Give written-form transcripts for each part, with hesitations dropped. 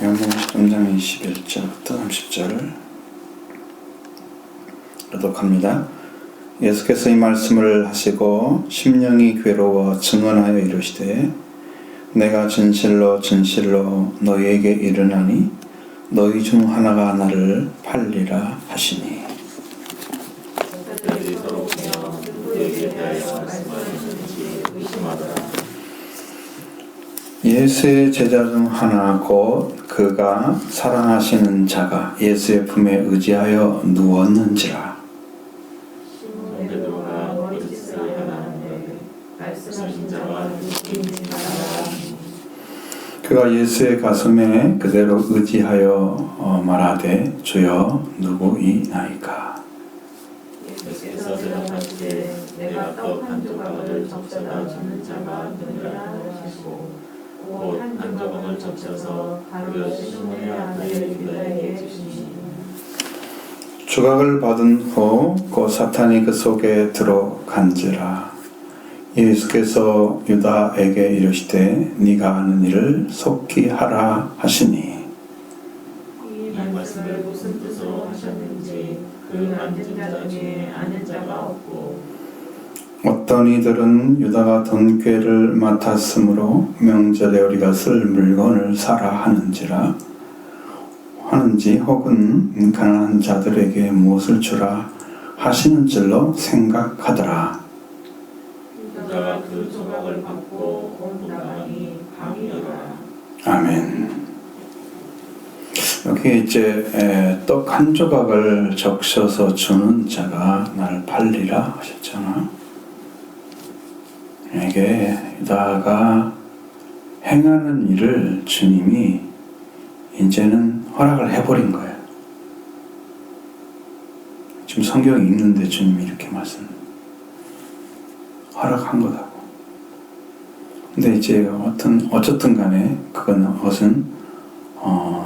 요한복음 13장 21절부터 30절 교독합니다. 예수께서 이 말씀을 하시고 심령이 괴로워 증언하여 이르시되 내가 진실로 진실로 너희에게 이르나니 너희 중 하나가 나를 팔리라 하시니. 예수의 제자 중 하나 곧 그가 사랑하시는 자가 예수의 품에 의지하여 누웠는지라. 그가 예수의 가슴에 그대로 의지하여 말하되 주여 누구이나이까. 예수께서 대답하시되 내가 떡 한 조각을 적셔다 주는 자가 누구라 하시고 곧 한 조각을 적셔서 바로 시몬의 아들 유다에게 주시니. 조각을 받은 후 곧 사탄이 그 속에 들어간지라. 예수께서 유다에게 이르시되 네가 하는 일을 속히 하라 하시니. 이 말씀을 무슨 뜻으로 하셨는지 그 앉은 자 중에 아는 자가 없고 어떤 이들은 유다가 돈꾀를 맡았으므로 명절에 우리가 쓸 물건을 사라 하는지 혹은 가난한 자들에게 무엇을 주라 하시는 줄로 생각하더라. 유다가 그 조각을 받고 본다니 감이더라. 아멘. 여기 이제 떡 한 조각을 적셔서 주는 자가 나를 팔리라 하셨잖아. 이게 유다가 행하는 일을 주님이 이제는 허락을 해버린 거예요. 지금 성경에 있는데 주님이 이렇게 허락한 거다고. 근데 이제 어쨌든 간에 그것은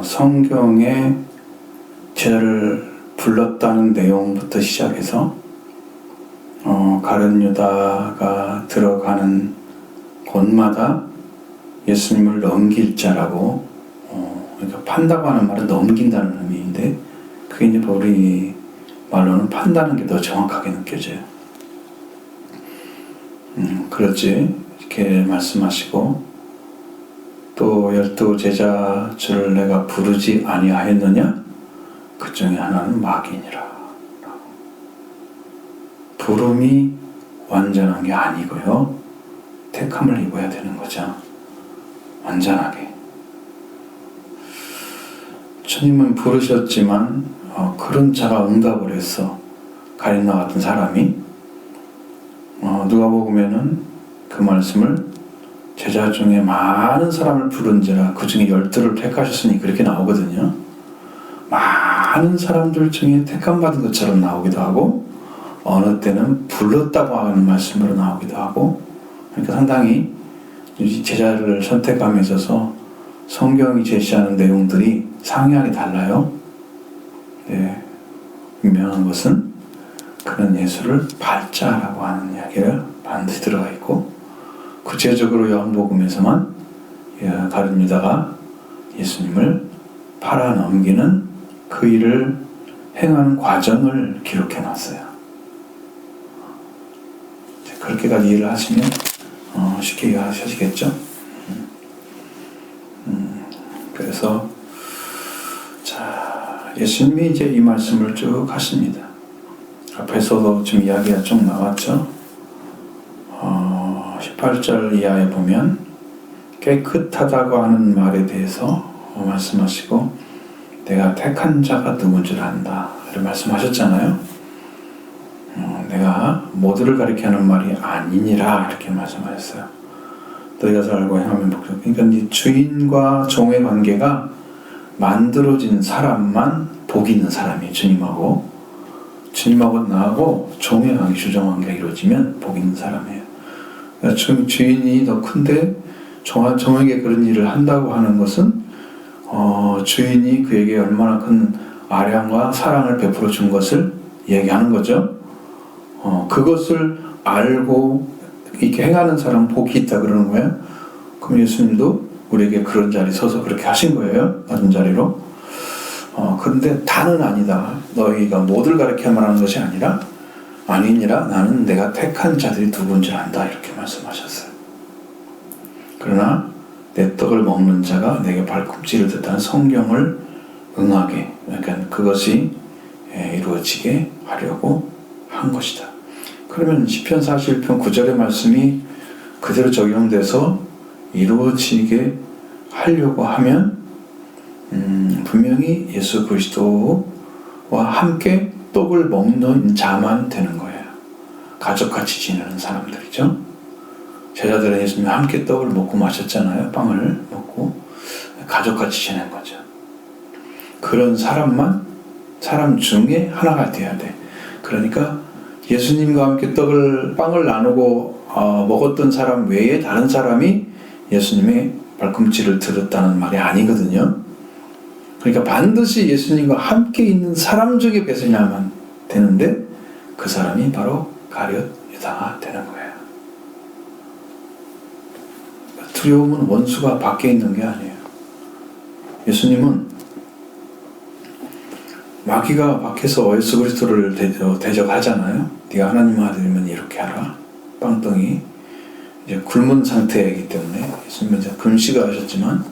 성경에 제자를 불렀다는 내용부터 시작해서 가룟 유다가 들어가는 곳마다 예수님을 넘길 자라고, 그러니까 판다고 하는 말은 넘긴다는 의미인데 그게 이제 우리 말로는 판다는 게 더 정확하게 느껴져요. 그렇지 이렇게 말씀하시고 또 12 제자 줄을 내가 부르지 아니하였느냐? 그 중에 하나는 마귀니라. 부름이 완전한 게 아니고요. 택함을 입어야 되는 거죠. 완전하게. 주님은 부르셨지만 그런 자가 응답을 했어. 가룟나 같은 사람이 누가복음에는 그 말씀을 제자 중에 많은 사람을 부른지라 그 중에 12를 택하셨으니 그렇게 나오거든요. 많은 사람들 중에 택함 받은 것처럼 나오기도 하고 어느 때는 불렀다고 하는 말씀으로 나오기도 하고, 그러니까 상당히 제자를 선택함에 있어서 성경이 제시하는 내용들이 상이하게 달라요. 네, 분명한 것은 그는 예수를 팔자라고 하는 이야기가 반드시 들어가 있고, 구체적으로 요한복음에서만 가룟 유다가 예수님을 팔아 넘기는 그 일을 행하는 과정을 기록해 놨어요. 그렇게까지 이해를 하시면 쉽게 이해하시겠죠? 그래서 예수님이 이제 이 말씀을 쭉 하십니다. 앞에서도 지금 이야기가 쭉 나왔죠. 18절 이하에 보면 깨끗하다고 하는 말에 대해서 말씀하시고 내가 택한 자가 누군 줄 안다 이렇게 말씀하셨잖아요. 내가 모두를 가리키는 말이 아니니라 이렇게 말씀하셨어요. 너희가 잘 알고 행하면 복종. 그러니까 이 주인과 종의 관계가 만들어진 사람만 복 있는 사람이에요. 주님하고 나하고 종의 관계, 주종 관계가 이루어지면 복 있는 사람이에요. 그러니까 주인이 더 큰데 종에게 그런 일을 한다고 하는 것은 주인이 그에게 얼마나 큰 아량과 사랑을 베풀어 준 것을 얘기하는 거죠. 그것을 알고 이렇게 행하는 사람은 복이 있다 그러는 거예요. 그럼 예수님도 우리에게 그런 자리 서서 그렇게 하신 거예요. 낮은 자리로. 그런데 다는 아니다. 너희가 모두를 가르쳐야만 하는 것이 아니라 아니니라 나는 내가 택한 자들이 누군지 안다. 이렇게 말씀하셨어요. 그러나 내 떡을 먹는 자가 내게 발꿈치를 댔다는 성경을 응하게, 그러니까 그것이 이루어지게 하려고 한 것이다. 그러면 시편 41편 9절의 말씀이 그대로 적용돼서 이루어지게 하려고 하면 분명히 예수 그리스도와 함께 떡을 먹는 자만 되는 거예요. 가족같이 지내는 사람들이죠. 제자들은 예수님과 함께 떡을 먹고 마셨잖아요. 빵을 먹고 가족같이 지낸 거죠. 그런 사람 중에 하나가 되어야 돼. 그러니까 예수님과 함께 빵을 나누고 먹었던 사람 외에 다른 사람이 예수님의 발꿈치를 들었다는 말이 아니거든요. 그러니까 반드시 예수님과 함께 있는 사람 중에 뺏으려면 되는데 그 사람이 바로 가룟 유다가 되는 거예요. 두려움은 원수가 밖에 있는 게 아니에요. 예수님은 마귀가 밖에서 예수 그리스도를 대적하잖아요. 네가 하나님 아들이면 이렇게 하라. 빵덩이. 이제 굶은 상태이기 때문에 예수님은 이제 금식을 하셨지만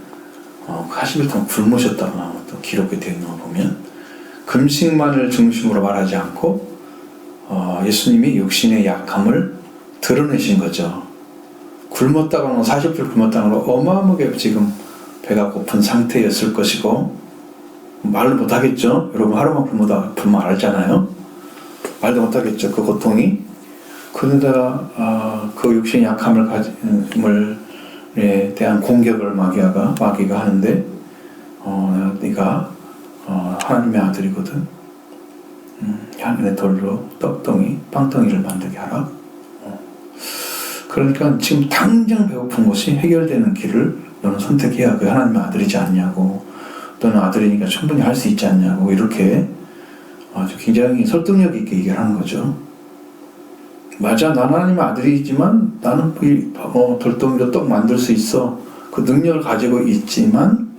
40일 동안 굶으셨다고 또 기록이 되어 있는 거 보면 금식만을 중심으로 말하지 않고 예수님이 육신의 약함을 드러내신 거죠. 굶었다고는 40일 굶었다는 건 어마어마하게 지금 배가 고픈 상태였을 것이고 말을 못하겠죠. 여러분 하루만 굶으면 알잖아요. 말도 못하겠죠. 그 고통이. 그러다가 그 육신의 약함을 대한 공격을 마귀가 하는데 네가 하나님의 아들이거든. 향연의 돌로 빵덩이를 만들게 하라. 그러니까 지금 당장 배고픈 것이 해결되는 길을 너는 선택해야 그 하나님의 아들이지 않냐고, 너는 아들이니까 충분히 할 수 있지 않냐고, 이렇게 아주 굉장히 설득력 있게 얘기를 하는 거죠. 맞아, 난 하나님의 아들이지만 나는 돌덩이로 떡 만들 수 있어. 그 능력을 가지고 있지만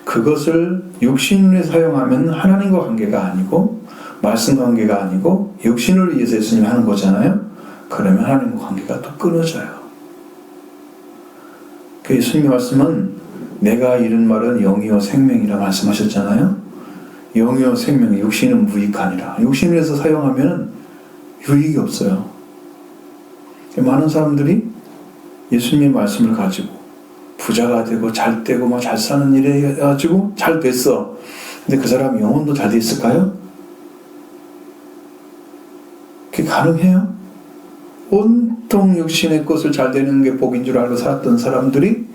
그것을 육신을 사용하면 하나님과 관계가 아니고 말씀과 관계가 아니고 육신을 위해서 예수님이 하는 거잖아요. 그러면 하나님과 관계가 또 끊어져요. 그 예수님의 말씀은 내가 이른 말은 영이요 생명이라 말씀하셨잖아요. 영이요 생명이, 육신은 무익하니라. 육신을 해서 사용하면 유익이 없어요. 많은 사람들이 예수님의 말씀을 가지고 부자가 되고 잘 되고 막 잘 사는 일에 가지고 잘 됐어. 근데 그 사람이 영혼도 잘 됐을까요? 그게 가능해요? 온통 육신의 것을 잘 되는 게 복인 줄 알고 살았던 사람들이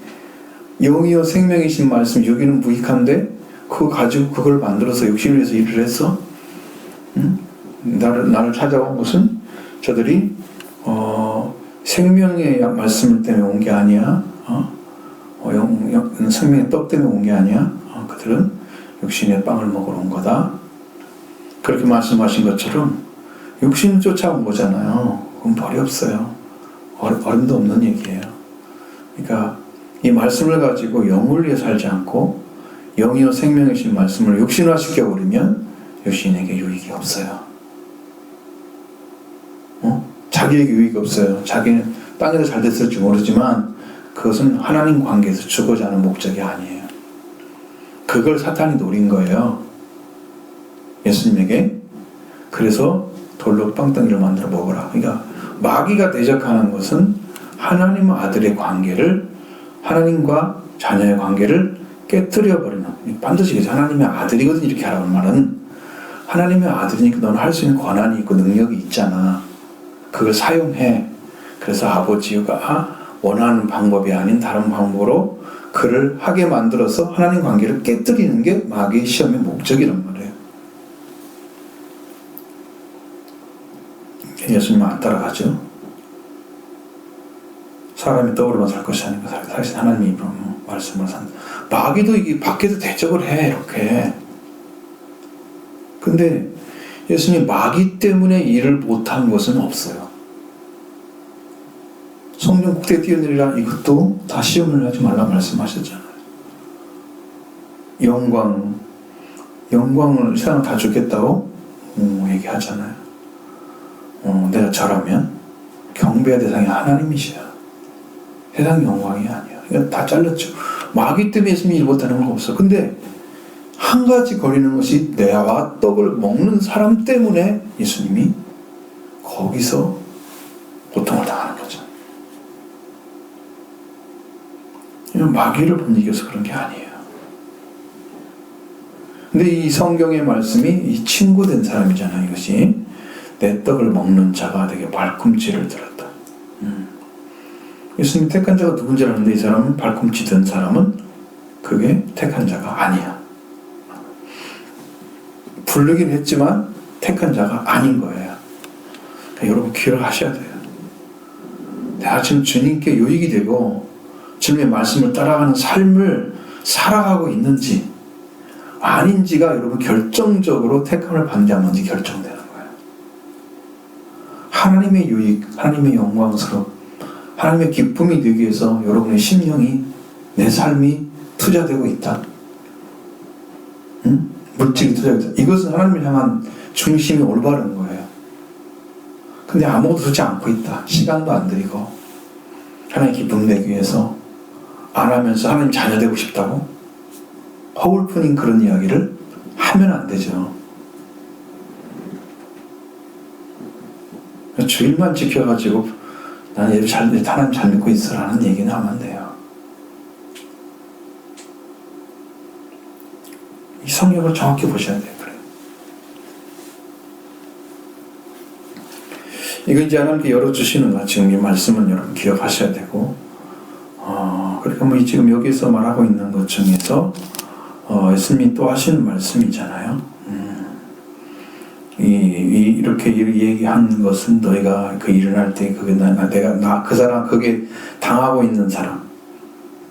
영이요 생명이신 말씀, 여기는 무익한데 그거 가지고 그걸 만들어서 육신을 위해서 일을 했어? 나를 찾아온 것은 저들이 생명의 말씀 때문에 온 게 아니야. 생명의 떡 때문에 온 게 아니야. 그들은 육신의 빵을 먹으러 온 거다. 그렇게 말씀하신 것처럼 육신을 쫓아온 거잖아요. 그건 벌이 없어요. 어림도 없는 얘기예요. 그러니까 이 말씀을 가지고 영을 위해 살지 않고 영이요 생명이신 말씀을 육신화시켜 버리면 육신에게 유익이 없어요. 자기에게 유익이 없어요. 자기는 땅에서 잘 됐을지 모르지만 그것은 하나님 관계에서 죽어자 하는 목적이 아니에요. 그걸 사탄이 노린 거예요. 예수님에게. 그래서 돌로 빵덩이를 만들어 먹으라. 그러니까 마귀가 대적하는 것은 하나님 아들의 관계를, 하나님과 자녀의 관계를 깨뜨려 버리는, 반드시 하나님의 아들이거든 이렇게 하라는 말은 하나님의 아들이니까 너는 할 수 있는 권한이 있고 능력이 있잖아. 그걸 사용해. 그래서 아버지가 원하는 방법이 아닌 다른 방법으로 그를 하게 만들어서 하나님 관계를 깨뜨리는 게 마귀의 시험의 목적이란 말이에요. 예수님은 안 따라가죠. 사람이 떡으로만 살 것이 아니라 사실 하나님의 입으로 말씀을 산. 마귀도 이게 밖에서 대적을 해 이렇게. 근데 예수님 마귀 때문에 일을 못한 것은 없어요. 성령 꼭대기에 뛰어내리라, 이것도 다 시험을 하지 말라 말씀하셨잖아요. 영광을 세상 다 주겠다고 얘기하잖아요. 내가 저라면 경배의 대상이 하나님이시야. 세상 영광이 아니야. 이거 다 잘렸죠. 마귀 때문에 예수님이 일 못하는 건 없어. 근데 한 가지 거리는 것이 내와 떡을 먹는 사람 때문에 예수님이 거기서 고통을 당하는 거죠. 이건 마귀를 못 이겨서 그런 게 아니에요. 근데 이 성경의 말씀이 이 친구된 사람이잖아요. 이것이 내 떡을 먹는 자가 되게 발꿈치를 들었다. 예수님이 택한 자가 누군지 아는데 이 사람은 발꿈치 든 사람은 그게 택한 자가 아니야. 부르긴 했지만 택한 자가 아닌 거예요. 그러니까 여러분 기억하셔야 돼요. 내가 지금 주님께 유익이 되고 주님의 말씀을 따라가는 삶을 살아가고 있는지 아닌지가 여러분 결정적으로 택함을 받는지 안 받는지 결정되는 거예요. 하나님의 유익, 하나님의 영광스러움, 하나님의 기쁨이 되기 위해서 여러분의 심령이, 내 삶이 투자되고 있다. 물질이 투자되고 있다. 이것은 하나님을 향한 중심이 올바른 거예요. 근데 아무것도 하지 않고 있다. 시간도 안 들이고 하나님의 기쁨 내기 위해서 안 하면서 하나님 자녀 되고 싶다고 허울뿐인 그런 이야기를 하면 안 되죠. 주일만 지켜가지고 나는 하나님 잘 믿고 있어 라는 얘기는 하면 안 돼요. 이 성경을 정확히 보셔야 돼요. 그래요. 이거 이제 하나님께 열어주시는 거, 지금 이 말씀은 여러분 기억하셔야 되고, 그러니까 뭐 지금 여기서 말하고 있는 것 중에서 예수님이 또 하시는 말씀이잖아요. 이렇게 얘기한 것은 너희가 그 일어날 때 그게 그 사람, 그게 당하고 있는 사람,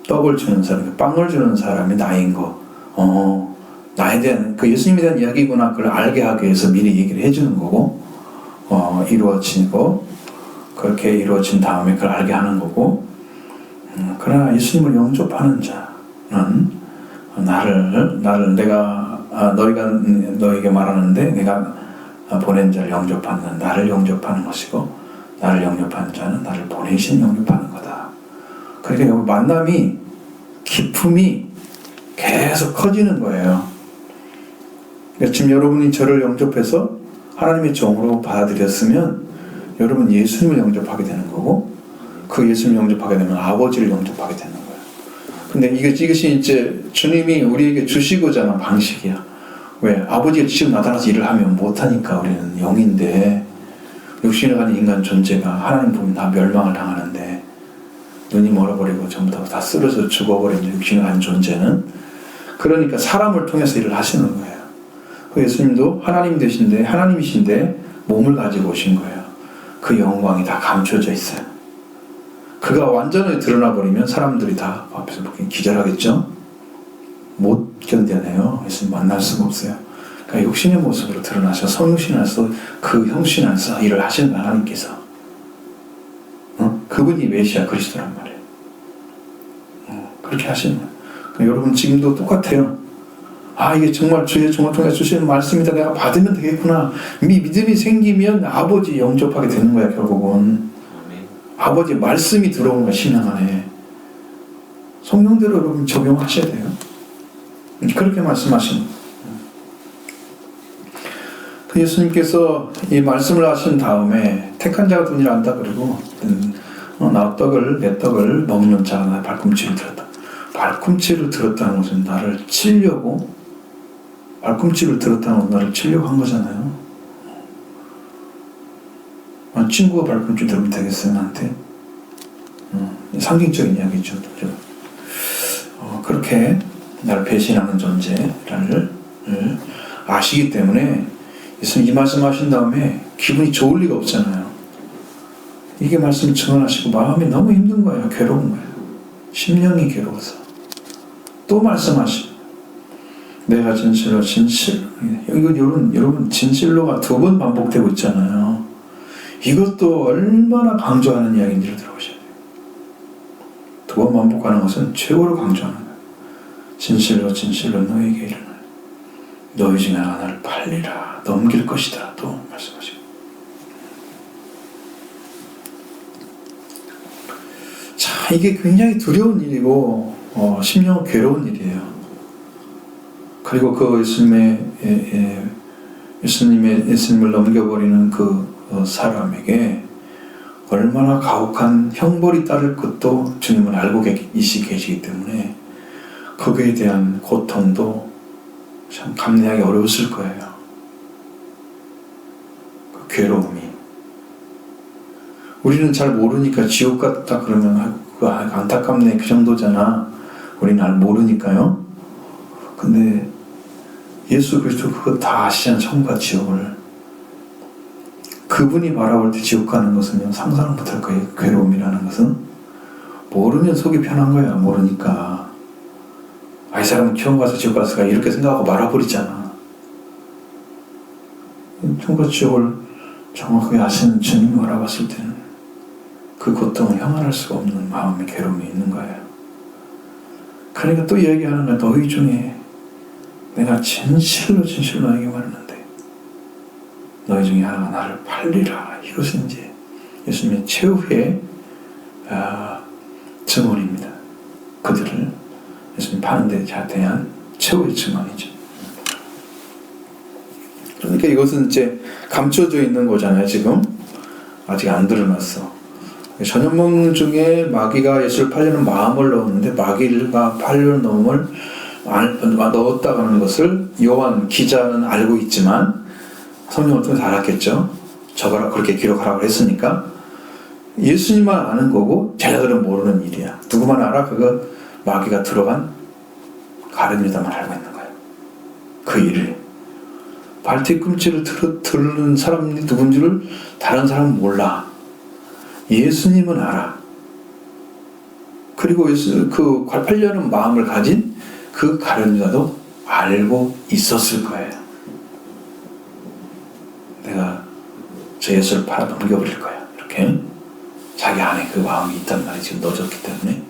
떡을 주는 사람, 빵을 주는 사람이 나인 거, 나에 대한 그 예수님에 대한 이야기구나, 그걸 알게 하기 위해서 미리 얘기를 해주는 거고, 이루어지고 그렇게 이루어진 다음에 그걸 알게 하는 거고, 그러나 예수님을 영접하는 자는 너희가 너에게 말하는데 내가 보낸 자를 영접하는, 나를 영접하는 것이고, 나를 영접하는 자는 나를 보내신 영접하는 거다. 그러니까 여러분 만남이, 기쁨이 계속 커지는 거예요. 그러니까 지금 여러분이 저를 영접해서 하나님의 종으로 받아들였으면 여러분 예수님을 영접하게 되는 거고, 그 예수님을 영접하게 되면 아버지를 영접하게 되는 거예요. 근데 이것이 이제 주님이 우리에게 주시고자 하는 방식이야. 왜? 아버지가 직접 나타나서 일을 하면 못하니까. 우리는 영인데, 육신에 가는 인간 존재가 하나님 보면 다 멸망을 당하는데, 눈이 멀어버리고 전부 다 쓰러져 죽어버린 육신에 가는 존재는, 그러니까 사람을 통해서 일을 하시는 거예요. 그 예수님도 하나님 되신데, 하나님이신데 몸을 가지고 오신 거예요. 그 영광이 다 감춰져 있어요. 그가 완전히 드러나 버리면 사람들이 다 앞에서 보기 기절하겠죠? 못 견뎌내요. 예수님 만날 수가 없어요. 그러니까 육신의 모습으로 드러나셔 성육신 안에서, 그 형신 안에서 일을 하시는 하나님께서, 그분이 메시아 그리스도란 말이에요. 그렇게 하시는 거예요. 그러니까 여러분 지금도 똑같아요. 이게 정말 주의 종을 통해 주시는 말씀이다, 내가 받으면 되겠구나, 믿음이 생기면 아버지 영접하게 되는 거야. 결국은 아버지의 말씀이 들어오는 거야. 신앙 안에 성령대로 여러분 적용하셔야 돼요. 그렇게 말씀하신. 그 예수님께서 이 말씀을 하신 다음에 택한 자가 누구를 안다 그러고, 내 떡을 먹는 자가 나의 발꿈치를 들었다. 발꿈치를 들었다는 것은 나를 치려고, 발꿈치를 들었다는 것은 나를 치려고 한 거잖아요. 친구가 발꿈치 들으면 되겠어요, 나한테? 상징적인 이야기죠. 그렇게 나를 배신하는 존재를 아시기 때문에 예수님 이 말씀 하신 다음에 기분이 좋을 리가 없잖아요. 이게 말씀을 증언하시고 마음이 너무 힘든 거예요. 괴로운 거예요. 심령이 괴로워서 또 말씀하시고, 내가 진실로 여러분 진실로가 2번 반복되고 있잖아요. 이것도 얼마나 강조하는 이야기인지를 들어보셔야 돼요. 두 번 반복하는 것은 최고로 강조하는 거예요. 진실로 진실로 너희에게 이르노니 너희 중에 하나를 팔리라 넘길 것이다 또 말씀하시고. 자, 이게 굉장히 두려운 일이고 심령은 괴로운 일이에요. 그리고 그 예수님을 넘겨버리는 그 사람에게 얼마나 가혹한 형벌이 따를 것도 주님은 알고 계시기 때문에 거기에 대한 고통도 참 감내하기 어려웠을 거예요. 그 괴로움이. 우리는 잘 모르니까 지옥 같다 그러면 안타깝네 그 정도잖아. 우리는 잘 모르니까요. 근데 예수 그리스도 그거 다 아시잖아요. 천국과 지옥을. 그분이 바라볼 때 지옥 가는 것은요, 상상을 못할 거예요. 괴로움이라는 것은. 모르면 속이 편한 거야. 모르니까. 이 사람은 지옥 가서 지옥 갔을까 이렇게 생각하고 말아버리잖아. 천국과 지옥을 정확하게 아시는 주님이 바라봤을 때는 그 고통을 형언할 수가 없는 마음의 괴로움이 있는 거예요. 그러니까 또 얘기하는 거야. 너희 중에 내가 진실로 너에게 말하는데 너희 중에 하나가 나를 팔리라. 이것은 이제 예수님의 최후의 증언입니다. 그들을 예수님 파는 데 대한 최후의 증언이죠. 그러니까 이것은 이제 감춰져 있는 거잖아요. 지금 아직 안 드러났어. 전염병 중에 마귀가 예수를 팔려는 마음을 넣었는데 마귀가 팔려는 마음을 넣었다는 것을 요한 기자는 알고 있지만 성령을 통해서 알았겠죠. 적어라 그렇게 기록하라고 했으니까 예수님만 아는 거고 제자들은 모르는 일이야. 누구만 알아? 그거 마귀가 들어간 가룟 유다만 알고 있는 거예요. 그 일을 발뒤꿈치를 들은 사람이 누군지를 다른 사람은 몰라. 예수님은 알아. 그리고 그 팔려는 마음을 가진 그 가룟 유다도 알고 있었을 거예요. 내가 저 예수를 팔아 넘겨버릴 거야. 이렇게 자기 안에 그 마음이 있단 말이 지금 넣어졌기 때문에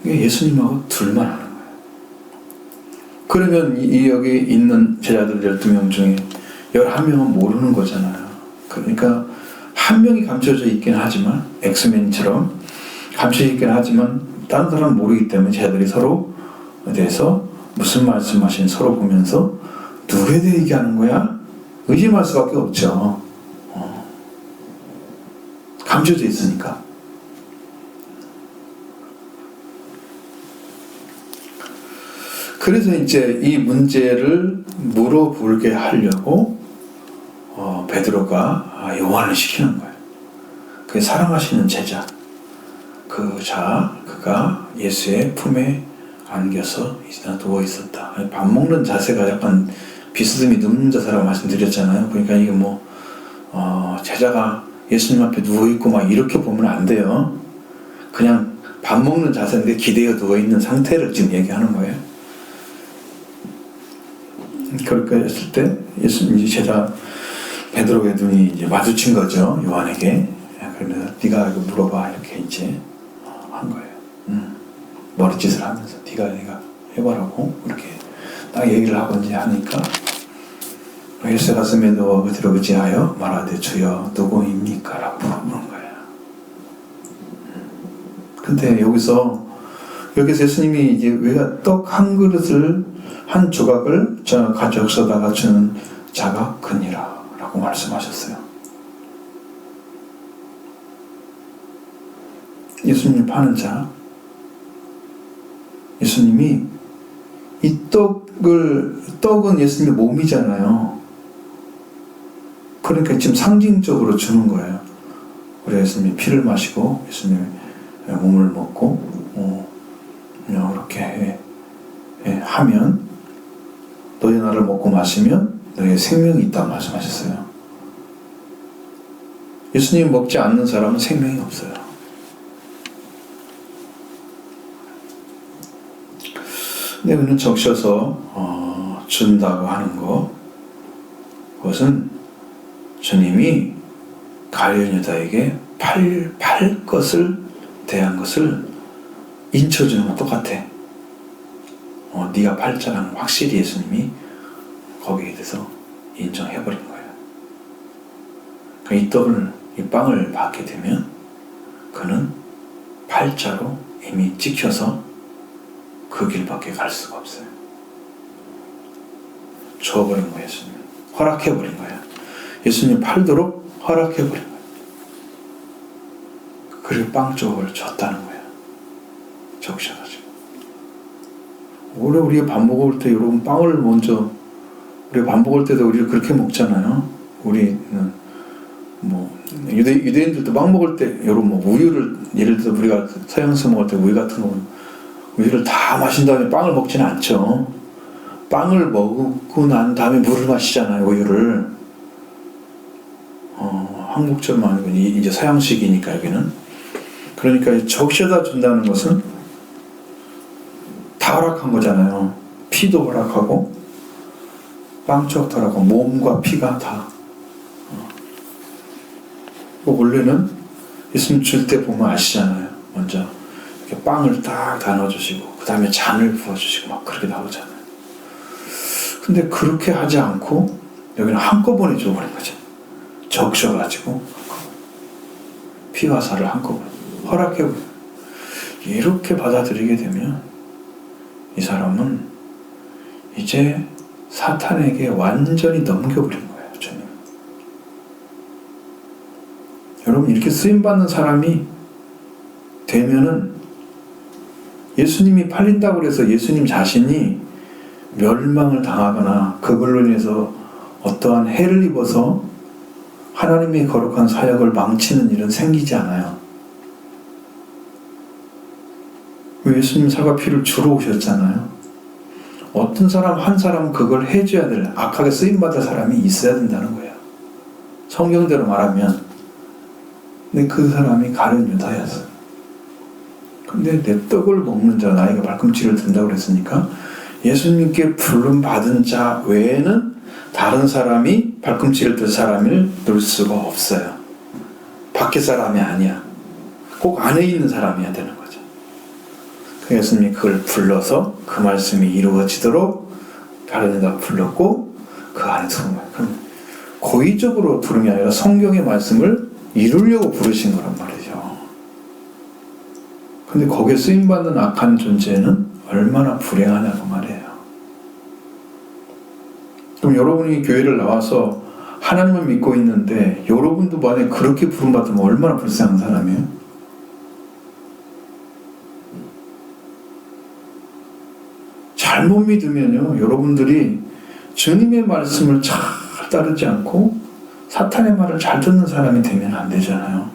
예수님하고 둘만 아는 거예요. 그러면 여기 있는 제자들 12명 중에 11명은 모르는 거잖아요. 그러니까 한 명이 감춰져 있긴 하지만 엑스맨처럼 감춰져 있긴 하지만 다른 사람은 모르기 때문에 제자들이 서로에 대해서 무슨 말씀하시는지 서로 보면서 누구에 대해 얘기하는 거야? 의심할 수밖에 없죠. 감춰져 있으니까. 그래서 이제 이 문제를 물어보게 하려고 베드로가 요한을 시키는 거예요. 그 사랑하시는 제자, 그가 예수의 품에 안겨서 누워 있었다. 밥 먹는 자세가 약간 비스듬히 눕는 자세라고 말씀드렸잖아요. 그러니까 이게 제자가 예수님 앞에 누워 있고 막 이렇게 보면 안 돼요. 그냥 밥 먹는 자세인데 기대어 누워 있는 상태를 지금 얘기하는 거예요. 그렇게 했을 때 예수님 제자 베드로의 눈이 이제 마주친 거죠. 요한에게. 그러면서 네가 이거 물어봐 이렇게 이제 한 거예요. 머리짓을 하면서 네가 해보라고 이렇게 딱 얘기를 하고 이제 하니까 예수 가슴에 넣어 그대로 의지하여 말하되 주여 누구입니까? 라고 물어보는 거예요. 근데 여기서 예수님이 이제 우리가 떡 한 그릇을 한 조각을 가져서다가 주는 자가 그니라 라고 말씀하셨어요. 예수님 파는 자, 예수님이 이 떡은 예수님의 몸이잖아요. 그러니까 지금 상징적으로 주는 거예요. 우리 예수님이 피를 마시고 예수님의 몸을 먹고 이렇게 하면 너희 나를 먹고 마시면 너희의 생명이 있다고 말씀하셨어요. 예수님 먹지 않는 사람은 생명이 없어요. 근데 우리는 적셔서 준다고 하는 그것은 주님이 가룟 유다에게 팔 것을 대한 것을 인쳐주는 건 똑같아. 네가 팔자라는 확실히 예수님이 거기에 대해서 인정해버린 거예요. 이 떡을, 이 빵을 받게 되면 그는 팔자로 이미 찍혀서 그 길밖에 갈 수가 없어요. 줘버린 거예요. 예수님 허락해버린 거예요. 예수님 팔도록 허락해버린 거예요. 그리고 빵 조각을 줬다는 거예요. 적셔가지고. 원래 우리가 밥 먹을 때 여러분 빵을 먼저, 우리가 밥 먹을 때도 우리를 그렇게 먹잖아요. 우리는 뭐 유대인들도 빵 먹을 때 여러분 뭐 우유를, 예를 들어 우리가 서양에서 먹을 때 우유 같은 거 우유를 다 마신 다음에 빵을 먹지는 않죠. 빵을 먹고 난 다음에 물을 마시잖아요. 우유를. 한국처럼 아니고 이제 서양식이니까 여기는. 그러니까 적셔다 준다는 것은 다 허락한 거잖아요. 피도 허락하고 빵쪽도 허락하고 몸과 피가 다. 원래는 예수님 줄 때 보면 아시잖아요. 먼저 이렇게 빵을 딱 나눠주시고 그 다음에 잔을 부어주시고 막 그렇게 나오잖아요. 근데 그렇게 하지 않고 여기는 한꺼번에 줘버린 거죠. 적셔가지고 피와 살을 한꺼번에 허락해버려요. 이렇게 받아들이게 되면 이 사람은 이제 사탄에게 완전히 넘겨버린 거예요. 주님. 여러분 이렇게 쓰임받는 사람이 되면은 예수님이 팔린다고 해서 예수님 자신이 멸망을 당하거나 그걸로 인해서 어떠한 해를 입어서 하나님의 거룩한 사역을 망치는 일은 생기지 않아요. 예수님 살과 피를 주러 오셨잖아요. 어떤 사람 한 사람은 그걸 해줘야 될, 악하게 쓰임받을 사람이 있어야 된다는 거예요. 성경대로 말하면. 근데 그 사람이 가룟 유다였어요. 근데 내 떡을 먹는 자, 나에게 발꿈치를 든다고 그랬으니까 예수님께 부름 받은 자 외에는 다른 사람이 발꿈치를 들 사람을 놓을 수가 없어요. 밖에 사람이 아니야. 꼭 안에 있는 사람이어야 되는 거죠. 예수님이 그걸 불러서 그 말씀이 이루어지도록 다른 데다 불렀고 그 안에 들어온 거예요. 그럼 고의적으로 부른 게 아니라 성경의 말씀을 이루려고 부르신 거란 말이죠. 근데 거기에 쓰임받는 악한 존재는 얼마나 불행하냐고 말이에요. 그럼 여러분이 교회를 나와서 하나님을 믿고 있는데 여러분도 만약에 그렇게 부름받으면 얼마나 불쌍한 사람이에요? 잘못 믿으면요, 여러분들이 주님의 말씀을 잘 따르지 않고 사탄의 말을 잘 듣는 사람이 되면 안 되잖아요.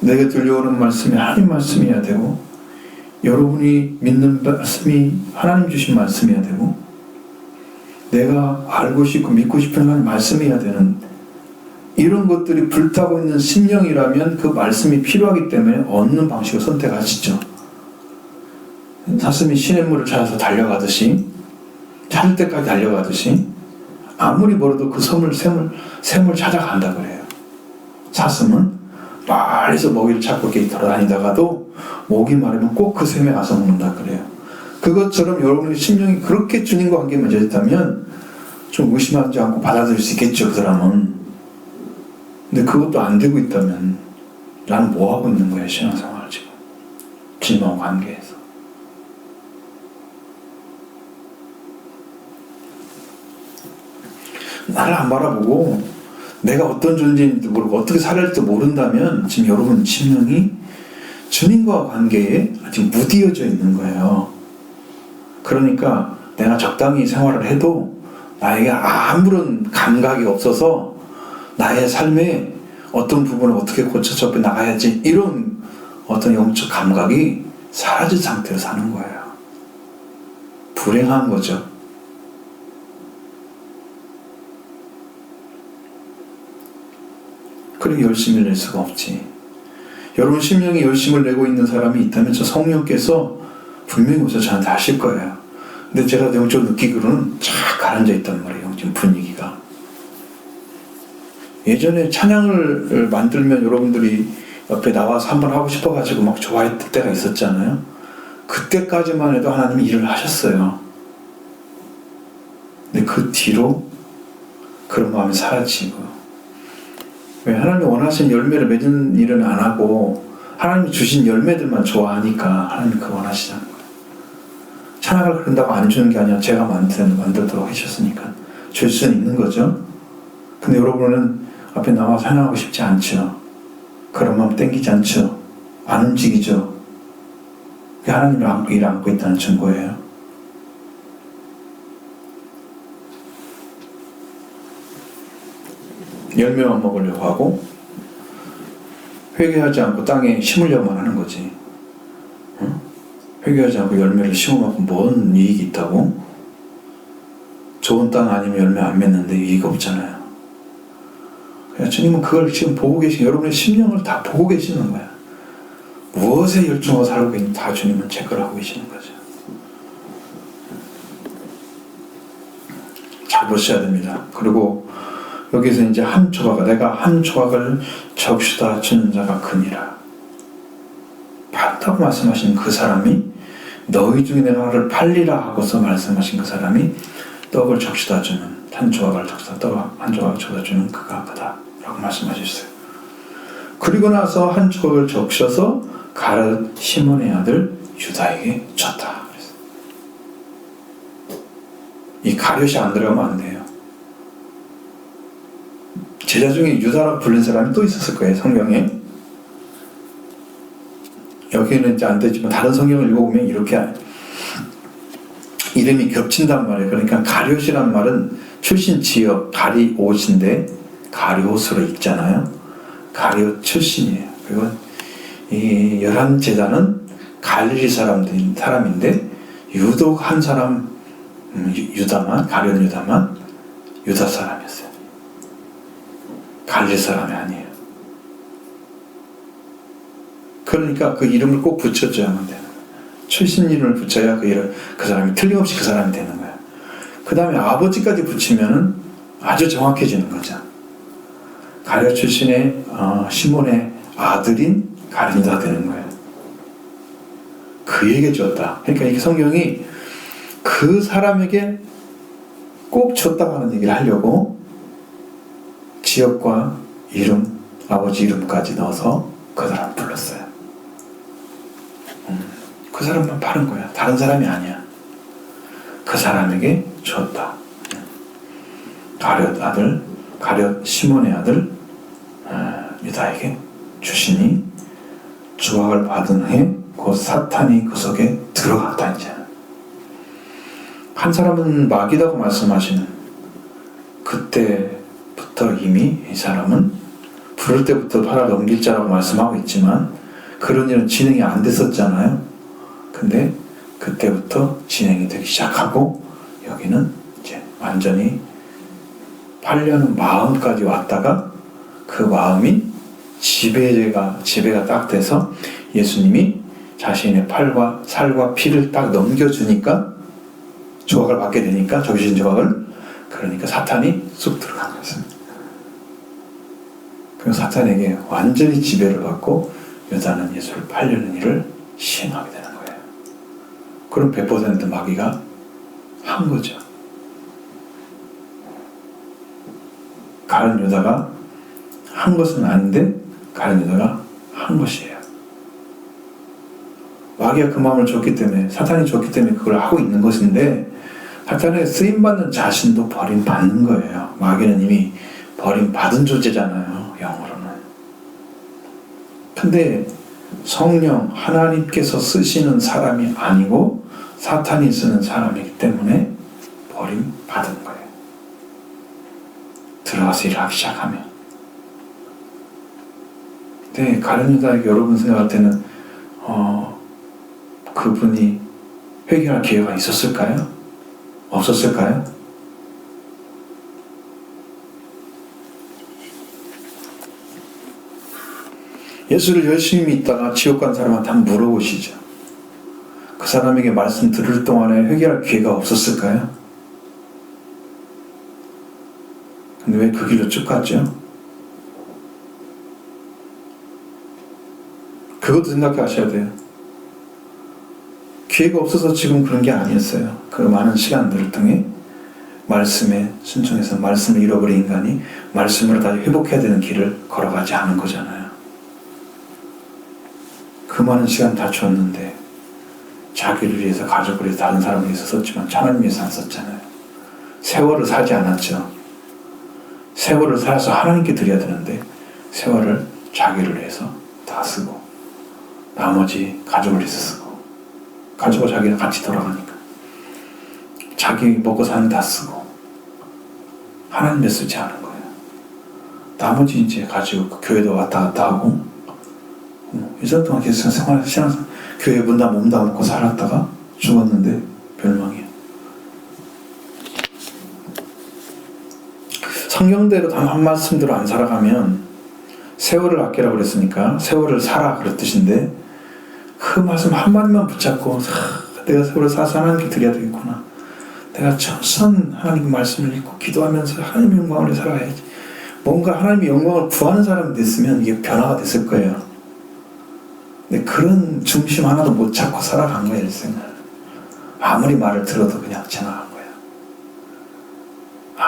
내게 들려오는 말씀이 하나님 말씀이어야 되고 여러분이 믿는 말씀이 하나님 주신 말씀이어야 되고 내가 알고 싶고 믿고 싶은 하나님 말씀이어야 되는, 이런 것들이 불타고 있는 심령이라면 그 말씀이 필요하기 때문에 얻는 방식을 선택하시죠. 사슴이 시냇물을 찾아서 달려가듯이, 찾을 때까지 달려가듯이 아무리 멀어도 그 샘을 찾아간다 그래요. 사슴은 멀리서 먹이를 찾고 이렇게 돌아다니다가도 목이 마르면 꼭 그 샘에 가서 먹는다 그래요. 그것처럼 여러분의 심령이 그렇게 주님과 관계에 맺어있다면 좀 의심하지 않고 받아들일 수 있겠죠, 그 사람은. 근데 그것도 안 되고 있다면 나는 뭐 하고 있는 거야, 신앙생활 지금. 주님과 관계에서. 나를 안 바라보고 내가 어떤 존재인지도 모르고 어떻게 살아할지도 모른다면 지금 여러분 심령이 주님과 관계에 아직 무디어져 있는 거예요. 그러니까 내가 적당히 생활을 해도 나에게 아무런 감각이 없어서 나의 삶에 어떤 부분을 어떻게 고쳐서 나가야지, 이런 어떤 영적 감각이 사라진 상태로 사는 거예요. 불행한 거죠. 그렇게 열심히 낼 수가 없지. 여러분 심령이 열심을 내고 있는 사람이 있다면 저 성령께서 분명히 오셔서 저한테 하실 거예요. 근데 제가 영적으로 느끼기로는 쫙 가라앉아 있단 말이에요. 영적 분위기가. 예전에 찬양을 만들면 여러분들이 옆에 나와서 한번 하고 싶어가지고 막 좋아했을 때가 있었잖아요. 그때까지만 해도 하나님이 일을 하셨어요. 근데 그 뒤로 그런 마음이 사라지고, 왜 하나님이 원하시는 열매를 맺는 일은 안 하고 하나님이 주신 열매들만 좋아하니까 하나님이 그거 원하시잖아요. 찬양을 그런다고 안 주는 게 아니라 제가 만들도록 하셨으니까 줄 수는 있는 거죠. 근데 여러분은 앞에 나와 찬양하고 싶지 않죠. 그런 마음 땡기지 않죠. 안 움직이죠. 그게 하나님이 일 안고 있다는 증거예요. 열매만 먹으려고 하고 회개하지 않고 땅에 심으려고만 하는 거지. 응? 회개하지 않고 열매를 심어놓고 뭔 이익이 있다고? 좋은 땅 아니면 열매 안 맺는데 이익 없잖아요. 그래서 주님은 그걸 지금 보고 계신, 여러분의 심령을 다 보고 계시는 거야. 무엇에 열중하고 살고 있는지 다 주님은 체크를 하고 계시는 거죠. 잘 보셔야 됩니다. 그리고 여기서 이제 한 조각, 내가 한 조각을 적시다 주는 자가 크니라. 판다고 말씀하신 그 사람이, 너희 중에 내가 나를 팔리라 하고서 말씀하신 그 사람이 떡을 적시다 주는, 한 조각을 적시다, 떡 한 조각을 적시다 주는 그가 크다 라고 말씀하셨어요. 그리고 나서 한 조각을 적셔서 가룟 시몬의 아들 유다에게 줬다. 이 가룟이 안 들어가면 안 돼요. 제자 중에 유다라고 불린 사람이 또 있었을 거예요, 성경에. 여기는 이제 안 되지만 다른 성경을 읽어보면 이렇게 이름이 겹친단 말이에요. 그러니까 가룟이라는 말은 출신 지역 가리옷인데 가리옷으로 읽잖아요. 가리옷 출신이에요. 그리고 이 11제자는 갈릴리 사람인데 유독 한 사람, 유다만, 가룟 유다만 유다 사람이었어요. 갈릴리 사람이 아니에요. 그러니까 그 이름을 꼭 붙여줘야만 되는 거예요. 출신 이름을 붙여야 그 사람이 틀림없이 그 사람이 되는 거예요. 그 다음에 아버지까지 붙이면은 아주 정확해지는 거죠. 가룟 출신의 시몬의 아들인 가룟이다 되는 거예요. 그에게 줬다. 그러니까 이게 성경이 그 사람에게 꼭 줬다고 하는 얘기를 하려고 지역과 이름, 아버지 이름까지 넣어서 그 사람 불렀어요. 그 사람만 바른 거야. 다른 사람이 아니야. 그 사람에게 줬다. 가룟 시몬의 아들 유다에게 주시니 조각을 받은 해 곧 사탄이 그 속에 들어갔다. 이제 한 사람은 마귀라고 말씀하시는, 그때부터 이미 이 사람은 부를 때부터 팔아 넘길 자라고 말씀하고 있지만 그런 일은 진행이 안 됐었잖아요. 근데 그때부터 진행이 되기 시작하고 여기는 이제 완전히 팔려는 마음까지 왔다가 그 마음이 지배가 딱 돼서 예수님이 자신의 팔과 살과 피를 딱 넘겨주니까 조각을 받게 되니까, 적신 조각을, 그러니까 사탄이 쑥 들어간 것입니다. 그 사탄에게 완전히 지배를 받고 유다는 예수를 팔려는 일을 시행하게 되는 거예요. 그럼 100% 마귀가 한 거죠. 가룟 유다가 한 것은 아닌데 가룟 유다가 한 것이에요. 마귀가 그 마음을 줬기 때문에, 사탄이 줬기 때문에 그걸 하고 있는 것인데, 사탄에 쓰임받는 자신도 버림받는 거예요. 마귀는 이미 버림받은 존재잖아요, 영어로는. 근데 성령 하나님께서 쓰시는 사람이 아니고 사탄이 쓰는 사람이기 때문에 버림받은 거예요. 들어가서 일을 하기 시작하면. 근데 가룟 유다에게 여러분 생각할 때는 그분이 회개할 기회가 있었을까요? 없었을까요? 예수를 열심히 믿다가 지옥 간 사람한테 한번 물어보시죠. 그 사람에게 말씀 들을 동안에 회개할 기회가 없었을까요? 근데 왜 그 길로 쭉 갔죠? 그것도 생각하셔야 돼요. 기회가 없어서 지금 그런 게 아니었어요. 그 많은 시간들을 통해 말씀에 순종해서 말씀을 잃어버린 인간이 말씀으로 다시 회복해야 되는 길을 걸어가지 않은 거잖아요. 그 많은 시간 다 줬는데 자기를 위해서, 가족을 위해서, 다른 사람을 위해서 썼지만 하나님 위해서 안 썼잖아요. 세월을 살지 않았죠. 세월을 살아서 하나님께 드려야 되는데 세월을 자기를 위해서 다 쓰고 나머지 가족을 위해서 쓰고, 가족과 자기랑 같이 돌아가니까 자기 먹고 사는 다 쓰고 하나님 데 쓰지 않은 거예요. 나머지 이제 가지고 그 교회도 왔다 갔다 하고 일년 동안 계속 신앙생활 교회 문 다 몸 다 먹고 살았다가 죽었는데 멸망이에요. 성경대로 단 한 말씀대로 안 살아가면 세월을 아끼라고 그랬으니까 세월을 살아 그런 뜻인데 그 말씀 한마디만 붙잡고 내가 세월을 살아서 하나님께 드려야 되겠구나. 내가 최소한 하나님 말씀을 읽고 기도하면서 하나님의 영광을 위해 살아야지. 뭔가 하나님의 영광을 구하는 사람이 됐으면 이게 변화가 됐을 거예요. 근데 그런 중심 하나도 못 찾고 살아간 거예요, 일생을. 아무리 말을 들어도 그냥 지나간 거야.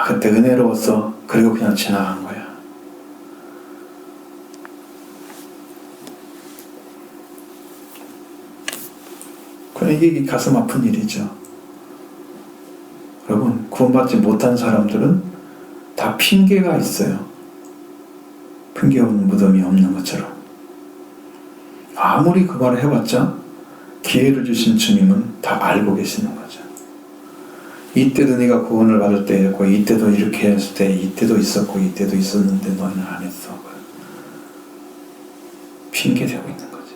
그때 은혜로웠어. 그리고 그냥 지나간 거야. 그럼 이게 가슴 아픈 일이죠. 여러분, 구원받지 못한 사람들은 다 핑계가 있어요. 핑계 없는 무덤이 없는 것처럼. 아무리 그 말을 해봤자 기회를 주신 주님은 다 알고 계시는 거죠. 이때도 네가 구원을 받을 때였고, 이때도 이렇게 했을 때, 이때도 있었고, 이때도 있었는데 너는 안 했어. 핑계대고 있는 거지.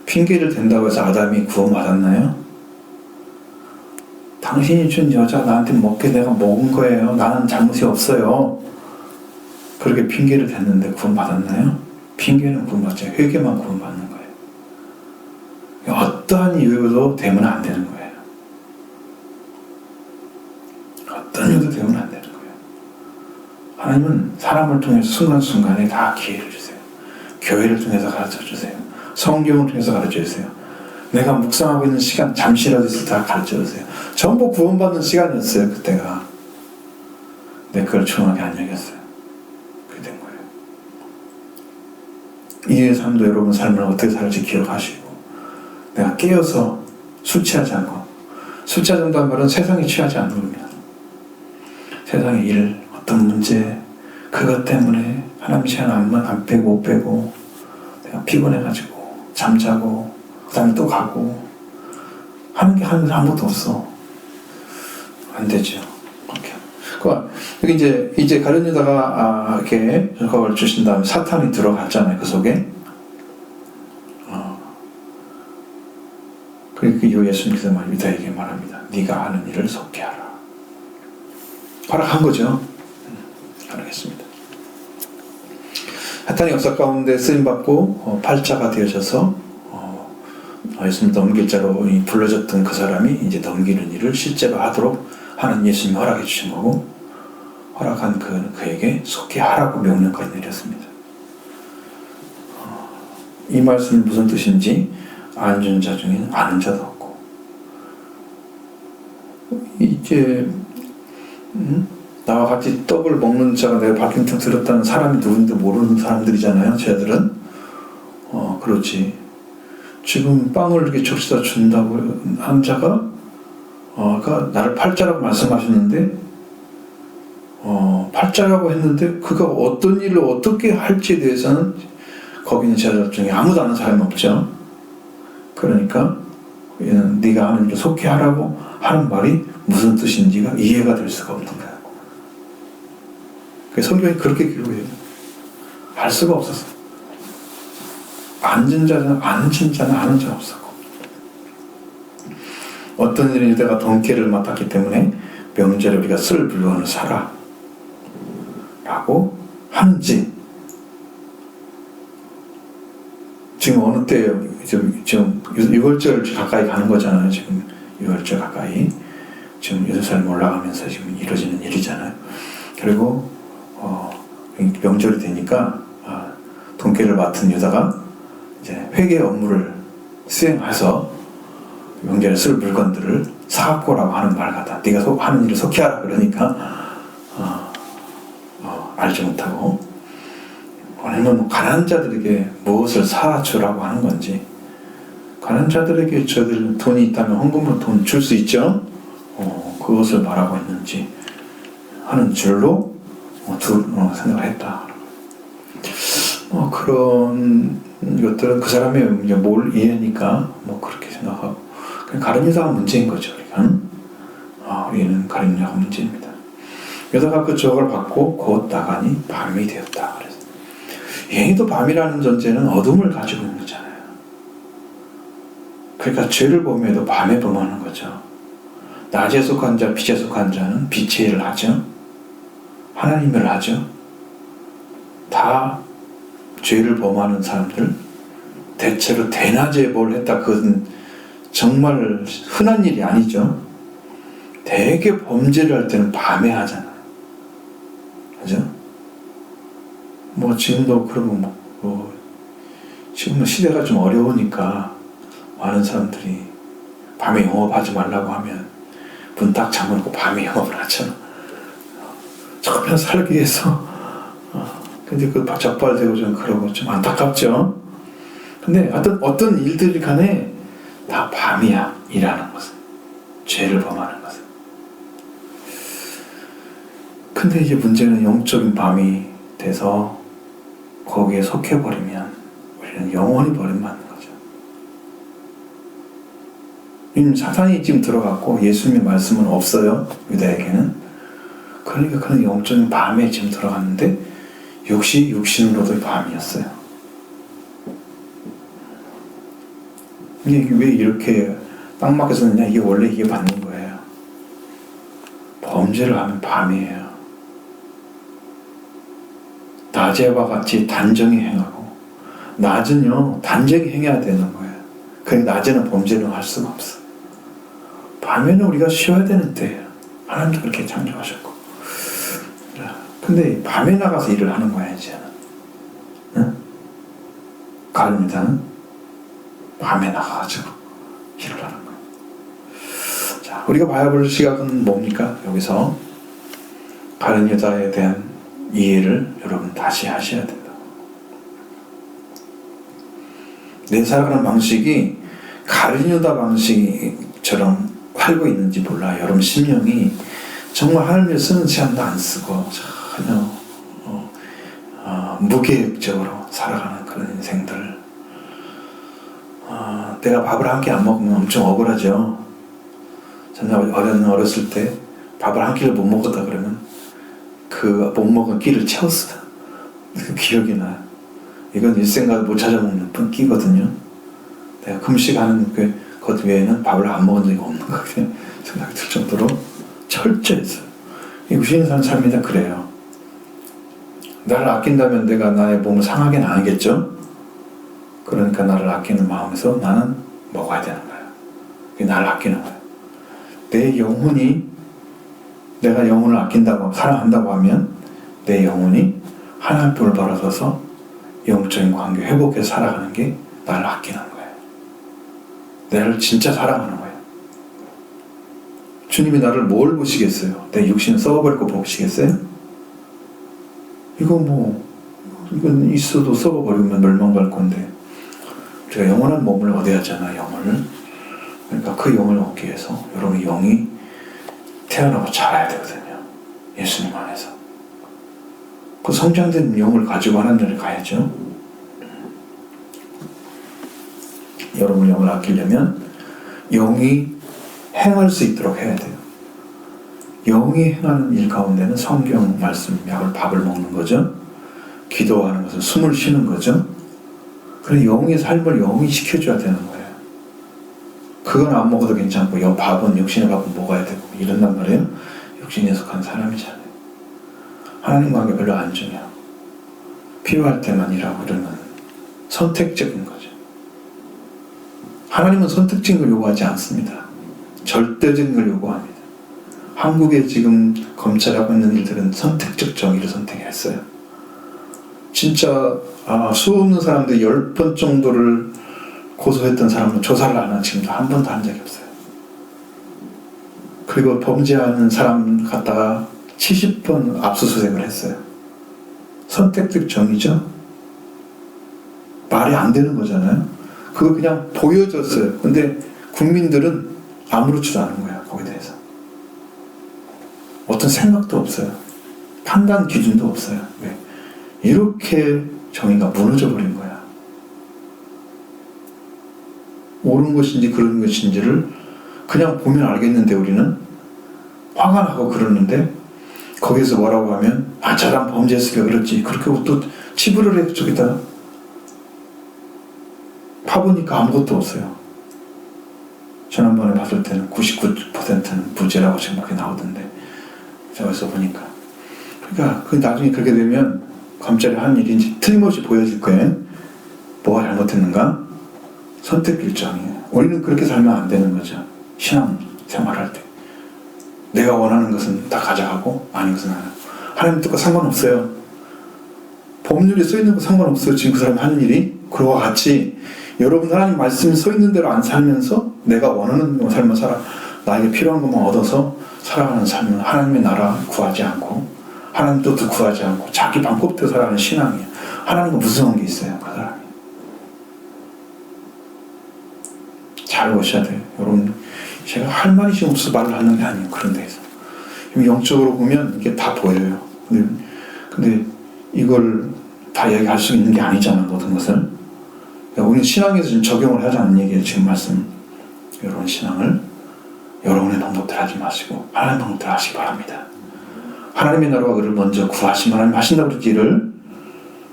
핑계를 댄다고 해서 아담이 구원받았나요? 당신이 준 여자 나한테 먹게 내가 먹은 거예요. 나는 잘못이 없어요. 그렇게 핑계를 댔는데 구원받았나요? 핑계는 구원받지 않아요. 회개만 구원받는 거예요. 어떠한 이유도 되면 안 되는 거예요. 어떤 이유도 되면 안 되는 거예요. 하나님은 사람을 통해서 순간순간에 다 기회를 주세요. 교회를 통해서 가르쳐 주세요. 성경을 통해서 가르쳐 주세요. 내가 묵상하고 있는 시간 잠시라도 있을 때 다 가르쳐 주세요. 전부 구원받는 시간이었어요, 그때가. 근데 그걸 중요하게 안 여겼어요. 그게 된 거예요. 이의 삶도 여러분 삶을 어떻게 살지 기억하시고, 내가 깨어서 술 취하지 않고, 술 취한다는 말은 세상에 취하지 않는 겁니다. 세상의 일, 어떤 문제, 그것 때문에 하나님 시간 안 빼고 못 빼고 내가 피곤해가지고 잠자고 그 다음에 또 가고 하는 게 아무것도 없어. 안 되죠. 여기 이제 가룟유다가 이렇게 그걸 주신 다음에 사탄이 들어갔잖아요, 그 속에. 그 이후 예수님께서 유다에게 말합니다. 네가 하는 일을 속히 하라. 허락한 거죠. 허락했습니다. 사탄의 역사 가운데 쓰임받고 팔자가 되어져서 예수님 넘길 자로 불러졌던 그 사람이 이제 넘기는 일을 실제로 하도록 하는 예수님이 허락해 주신 거고, 허락한 그에게 속히 하라고 명령까지 내렸습니다. 이 말씀이 무슨 뜻인지 아는 자 중에는 아는 자도 없고, 이제 나와 같이 떡을 먹는 자가 내가 바뀐 틈 들었다는 사람이 누군지 모르는 사람들이잖아요, 쟤들은. 그렇지. 지금 빵을 이렇게 적시다 준다고 한 자가, 그가 나를 팔자라고 말씀하셨는데, 팔자라고 했는데, 그가 어떤 일을 어떻게 할지에 대해서는 거기 있는 제자들 중에 아무도 아는 사람이 없죠. 그러니까, 네가 하는 일을 속히 하라고 하는 말이 무슨 뜻인지가 이해가 될 수가 없는 거야. 성경이 그렇게 기록해요. 알 수가 없었어. 앉은 자는 아는 자 없었고, 어떤 일은 유다가 덩케를 맡았기 때문에 명절에 우리가 쓸 물건을 사라 라고 하는지, 지금 어느 때예요? 지금 6월절 가까이 가는 거잖아요. 지금 6월절 가까이 지금 예루살렘 올라가면서 지금 이루어지는 일이잖아요. 그리고 명절이 되니까 동계를 맡은 유다가 이제 회계 업무를 수행해서 명절에 쓸 물건들을 사갖고라고 하는 말 같아. 네가 하는 일을 속히 하라 그러니까 알지 못하고, 아니면 뭐 가난한 자들에게 무엇을 사주라고 하는 건지, 가난한 자들에게 저들 돈이 있다면 헌금으로 돈 줄 수 있죠. 그것을 말하고 있는지 하는 줄로 생각을 했다. 그런 것들은 그 사람의 이제 뭘 이해하니까 그렇게 생각하고, 그냥 가룟 유다가 문제인 거죠. 우리는 가룟 유다가 문제입니다. 유다가 그 저걸 받고 곧 나가니 밤이 되었다. 그래서 얘도 밤이라는 존재는 어둠을 가지고 있는 거잖아요. 그러니까 죄를 범해도 밤에 범하는 거죠. 낮에 속한 자, 빛에 속한 자는 빛의 일을 하죠. 하나님의 일을 하죠. 다 죄를 범하는 사람들, 대체로 대낮에 뭘 했다, 그건 정말 흔한 일이 아니죠. 대개 범죄를 할 때는 밤에 하잖아요. 그죠? 지금도 그러고 지금은 시대가 좀 어려우니까 많은 사람들이 밤에 영업하지 말라고 하면 문 딱 잠그고 밤에 영업을 하죠. 처음에 살기 위해서. 근데 그 적발되고 좀 그러고 좀 안타깝죠. 근데 어떤 일들이 간에 다 밤이야, 일하는 것은. 죄를 범하는 것은. 근데 이제 문제는 영적인 밤이 돼서 거기에 속해버리면 우리는 영원히 버림받는 거죠. 사탄이 지금 들어갔고 예수님의 말씀은 없어요, 유다에게는. 그러니까 그는 영적인 밤에 지금 들어갔는데 역시 육신으로도 밤이었어요. 이게 왜 이렇게 딱 막혀서느냐, 이게 원래 이게 맞는 거예요. 범죄를 하면 밤이에요. 낮에와 같이 단정히 행하고, 낮은요 단정히 행해야 되는 거예요. 그러니까 낮에는 범죄를 할 수가 없어. 밤에는 우리가 쉬어야 되는 때예요. 하나님도 그렇게 창조하셨고. 근데 밤에 나가서 일을 하는 거야, 이제는. 응? 가룟 유다는 밤에 나가가지고 일을 하는 거야. 자, 우리가 봐야 볼 시각은 뭡니까? 여기서 가룟 유다에 대한 이해를 여러분 다시 하셔야 된다. 내 살아가는 방식이 가룟 유다 방식처럼 살고 있는지 몰라. 여러분 심령이 정말 하나님을 쓰는 시간도 안 쓰고 전혀 무계획적으로 살아가는 그런 인생들. 내가 밥을 한 끼 안 먹으면 엄청 억울하죠. 저는 어렸을 때 밥을 한 끼를 못 먹었다 그러면 그 못 먹은 끼를 채웠어. 기억이 나요. 이건 일생가도 못 찾아먹는 끼거든요. 내가 금식하는 것 외에는 밥을 안 먹은 적이 없는 것 같아요. 생각이 들 정도로 철저했어요. 이 무신사는 삶이 다 그래요. 나를 아낀다면 내가 나의 몸을 상하게는 안 하겠죠? 그러니까 나를 아끼는 마음에서 나는 먹어야 되는 거예요. 그게 나를 아끼는 거예요. 내 영혼이, 내가 영혼을 아낀다고, 사랑한다고 하면 내 영혼이 하나님 볼 바라서서 영적인 관계 회복해서 살아가는 게 나를 아끼는 거예요. 나를 진짜 사랑하는 거예요. 주님이 나를 뭘 보시겠어요? 내 육신을 썩어버리고 보시겠어요? 이건 있어도 썩어버리면 멸망갈 건데, 우리가 영원한 몸을 얻어야 하잖아, 영혼을. 그러니까 그 영을 얻기 위해서 여러분 영이 태어나고 자라야 되거든요. 예수님 안에서. 그 성장된 영을 가지고 하나님을 가야죠. 여러분 영을 아끼려면 영이 행할 수 있도록 해야 돼요. 영이 행하는 일 가운데는 성경 말씀, 밥을 먹는 거죠. 기도하는 것은 숨을 쉬는 거죠. 그래서 영의 삶을 영이 지켜줘야 되는 거예요. 그건 안 먹어도 괜찮고 밥은 육신의 밥은 먹어야 되고 이런단 말이에요. 육신에 속한 사람이잖아요. 하나님 관계 별로 안 중요해요. 필요할 때만 일하고 이러면 선택적인 거죠. 하나님은 선택적인 걸 요구하지 않습니다. 절대적인 걸 요구합니다. 한국에 지금 검찰하고 있는 일들은 선택적 정의를 선택했어요. 진짜 수없는 사람들이 10번 정도를 고소했던 사람은 조사를 안 한 지금도 한 번도 한 적이 없어요. 그리고 범죄하는 사람 갖다가 70번 압수수색을 했어요. 선택적 정의죠. 말이 안 되는 거잖아요. 그거 그냥 보여줬어요. 근데 국민들은 아무렇지도 않은 거야, 거기에 대해서. 어떤 생각도 없어요. 판단 기준도 없어요. 왜? 이렇게 정의가 무너져 버린 거야. 옳은 것인지 그런 것인지를 그냥 보면 알겠는데 우리는 화가 나고 그러는데 거기서 뭐라고 하면 저 사람 범죄했으니까 그렇지. 그렇게 또 치부를 해 저기다가 파보니까 아무것도 없어요. 지난번에 봤을 때는 99%는 무죄라고 지금 그렇게 나오던데 저기서 보니까 그러니까 그 나중에 그렇게 되면 검찰이 한 일인지 틀림없이 보여질 거예요. 뭐가 잘못했는가? 선택 결정이에요. 우리는 그렇게 살면 안 되는 거죠. 신앙 생활할 때 내가 원하는 것은 다 가져가고 아닌 것은 안 하고 하나님 뜻과 상관없어요. 법률에 써있는 거 상관없어요. 지금 그 사람이 하는 일이 그와 같이 여러분 하나님 말씀이 써있는 대로 안 살면서 내가 원하는 삶을 살아 나에게 필요한 것만 얻어서 살아가는 삶은 하나님의 나라 구하지 않고 하나님 뜻도 구하지 않고 자기 방법대로 살아가는 신앙이에요. 하나님과 무슨 관계 있어요? 그 사람이. 잘 보셔야 돼요. 여러분 제가 할 말이 지금 없어서 말을 하는 게 아니에요. 그런 데에서 영적으로 보면 이게 다 보여요. 근데 이걸 다 얘기할 수 있는 게 아니잖아. 모든 것을. 우리는 신앙에서 좀 적용을 하자는 얘기예요. 지금 말씀. 여러분 신앙을 여러분의 방법대로 하지 마시고 하나님의 방법대로 하시기 바랍니다. 하나님의 나라와 그를 먼저 구하시면 하나님 하신다고 그랬기를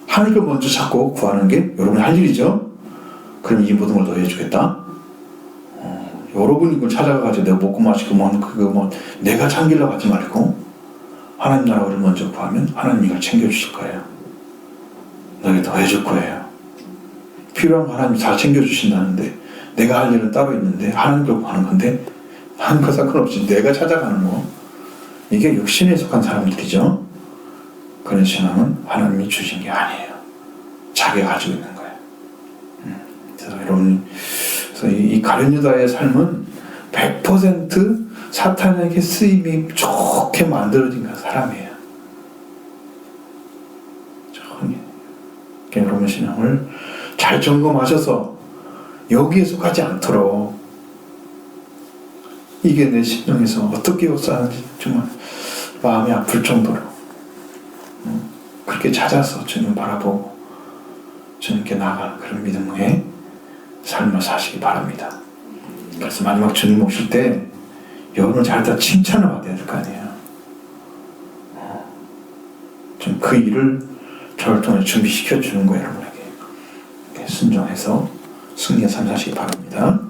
하나님을 먼저 찾고 구하는 게 여러분이 할 일이죠. 그럼 이 모든 걸 더해 주겠다. 여러분이 그걸 찾아가가지고 내가 먹고 마시고 그거 내가 챙기려고 하지 말고 하나님 나라를 먼저 구하면 하나님 이걸 챙겨주실 거예요. 너에게 더해 줄 거예요. 필요한 거 하나님이 다 챙겨주신다는데 내가 할 일은 따로 있는데 하나님을 구하는 건데 하나님과 상관없이 내가 찾아가는 거 이게 육신에 속한 사람들이죠. 그런 신앙은 하나님이 주신 게 아니에요. 자기가 가지고 있는 거예요. 그래서 여러분 그래서 이 가룟 유다의 삶은 100% 사탄에게 쓰임이 좋게 만들어진 사람이에요. 여러분 신앙을 잘 점검하셔서 여기에 속하지 않도록 이게 내 심령에서 어떻게 역사하는지 정말 마음이 아플 정도로 그렇게 찾아서 주님 바라보고 주님께 나아가는 그런 믿음의 삶을 사시기 바랍니다. 그래서 마지막 주님 오실 때 여러분을 잘 다 칭찬을 받아야 될 거 아니에요. 좀 그 일을 저를 통해 준비시켜 주는 거예요. 여러분에게 순종해서 승리의 삶 사시기 바랍니다.